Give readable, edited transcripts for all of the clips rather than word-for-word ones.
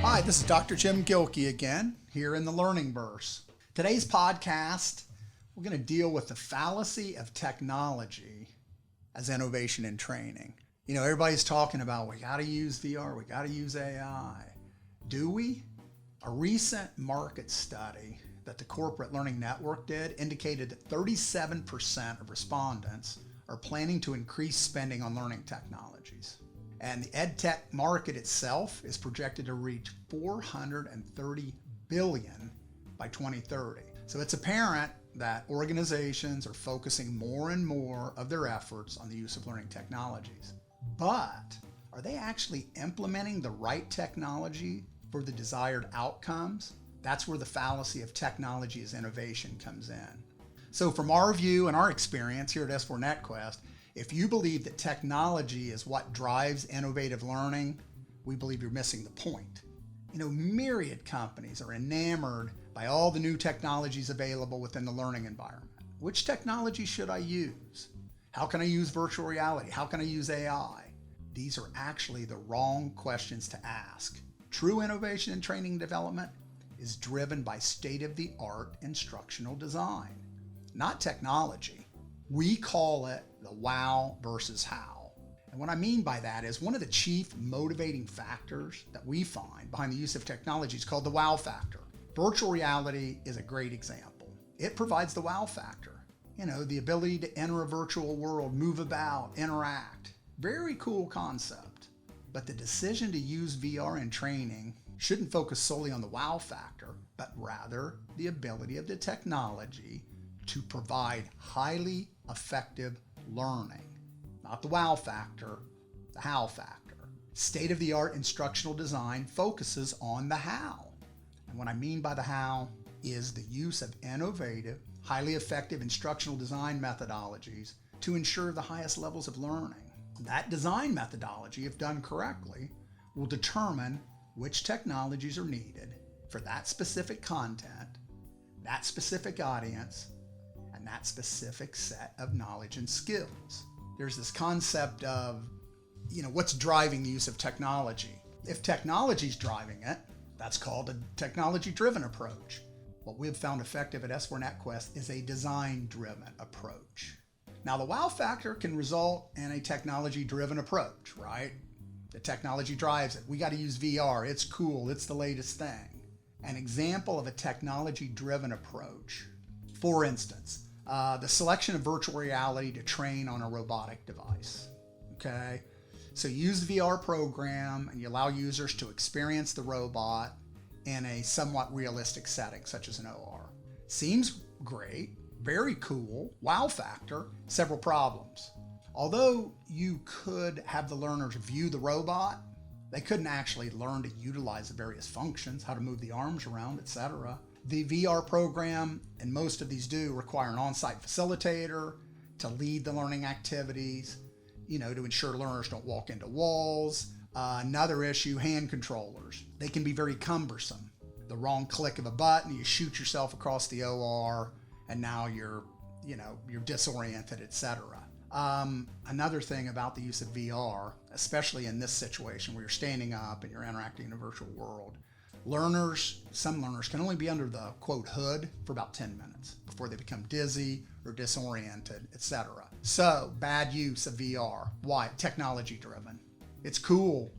Hi, this is Dr. Jim Guilkey again, here in the Learning Verse. Today's podcast, we're going to deal with the fallacy of technology as innovation in training. You know, everybody's talking about we got to use VR, we got to use AI. Do we? A recent market study that the Corporate Learning Network did indicated that 37% of respondents are planning to increase spending on learning technologies. And the EdTech market itself is projected to reach $430 billion by 2030. So it's apparent that organizations are focusing more and more of their efforts on the use of learning technologies. But are they actually implementing the right technology for the desired outcomes? That's where the fallacy of technology as innovation comes in. So from our view and our experience here at S4 NetQuest, if you believe that technology is what drives innovative learning, we believe you're missing the point. You know, myriad companies are enamored by all the new technologies available within the learning environment. Which technology should I use? How can I use virtual reality? How can I use AI? These are actually the wrong questions to ask. True innovation in training and development is driven by state-of-the-art instructional design, not technology. We call it the wow versus how. And what I mean by that is one of the chief motivating factors that we find behind the use of technology is called the wow factor. Virtual reality is a great example. It provides the wow factor. You know, the ability to enter a virtual world, move about, interact. Very cool concept. But the decision to use VR in training shouldn't focus solely on the wow factor, but rather the ability of the technology to provide highly effective learning. Not the wow factor, the how factor. State-of-the-art instructional design focuses on the how. And what I mean by the how is the use of innovative, highly effective instructional design methodologies to ensure the highest levels of learning. That design methodology, if done correctly, will determine which technologies are needed for that specific content, that specific audience, and that specific set of knowledge and skills. There's this concept of, you know, what's driving the use of technology? If technology's driving it, that's called a technology-driven approach. What we've found effective at S4 NetQuest is a design-driven approach. Now, the wow factor can result in a technology-driven approach, right? The technology drives it. We got to use VR. It's cool. It's the latest thing. An example of a technology-driven approach, for instance, the selection of virtual reality to train on a robotic device, okay? So you use the VR program and you allow users to experience the robot in a somewhat realistic setting, such as an OR. Seems great, very cool, wow factor, several problems. Although you could have the learners view the robot, they couldn't actually learn to utilize the various functions, how to move the arms around, etc. The VR program, and most of these do, require an on-site facilitator to lead the learning activities, you know, to ensure learners don't walk into walls. Another issue, hand controllers. They can be very cumbersome. The wrong click of a button, you shoot yourself across the OR, and now you're disoriented, etc. Another thing about the use of VR, especially in this situation where you're standing up and you're interacting in a virtual world, some learners can only be under the quote hood for about 10 minutes before they become dizzy or disoriented, etc. So, bad use of VR. Why? Technology driven. It's cool.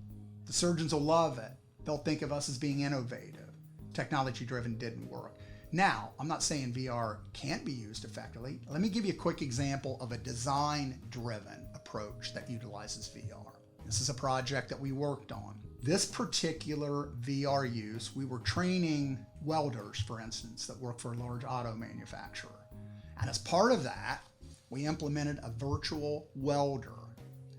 The surgeons will love it. They'll think of us as being innovative. Technology driven didn't work. Now, I'm not saying VR can't be used effectively. Let me give you a quick example of a design-driven approach that utilizes VR. This is a project that we worked on. This particular VR use, we were training welders, for instance, that work for a large auto manufacturer. And as part of that, we implemented a virtual welder.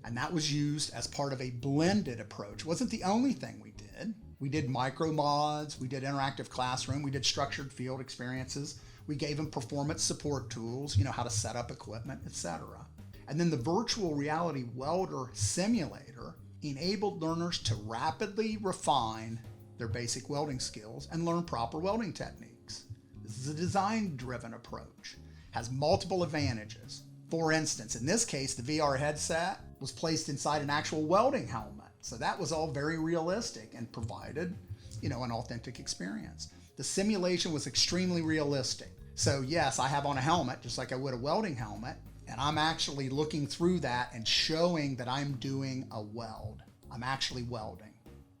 And that was used as part of a blended approach. It wasn't the only thing we did. We did micro mods, we did interactive classroom, we did structured field experiences. We gave them performance support tools, you know, how to set up equipment, etc. And then the virtual reality welder simulator enabled learners to rapidly refine their basic welding skills and learn proper welding techniques. This is a design-driven approach, has multiple advantages. For instance, in this case, the VR headset was placed inside an actual welding helmet. So that was all very realistic and provided an authentic experience. The simulation was extremely realistic. So yes, I have on a helmet just like I would a welding helmet, and I'm actually looking through that and showing that I'm doing a weld. I'm actually welding.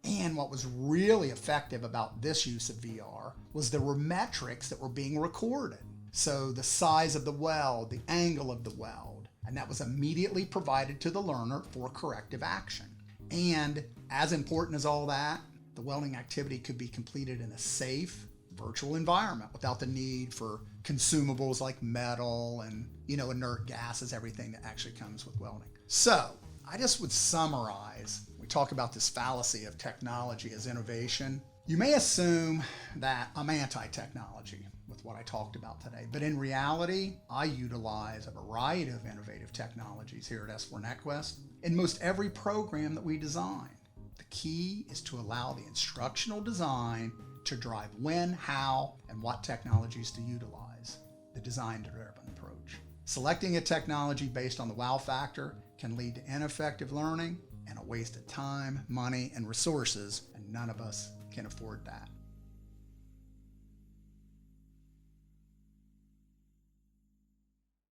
And what was really effective about this use of VR was there were metrics that were being recorded. So the size of the weld, the angle of the weld, and that was immediately provided to the learner for corrective action. And as important as all that, the welding activity could be completed in a safe virtual environment without the need for consumables like metal and, inert gases, everything that actually comes with welding. So I just would summarize, we talk about this fallacy of technology as innovation. You may assume that I'm anti-technology with what I talked about today, but in reality, I utilize a variety of innovative technologies here at S4 NetQuest in most every program that we design. The key is to allow the instructional design to drive when, how, and what technologies to utilize, the design-driven approach. Selecting a technology based on the wow factor can lead to ineffective learning and a waste of time, money, and resources, and none of us can afford that.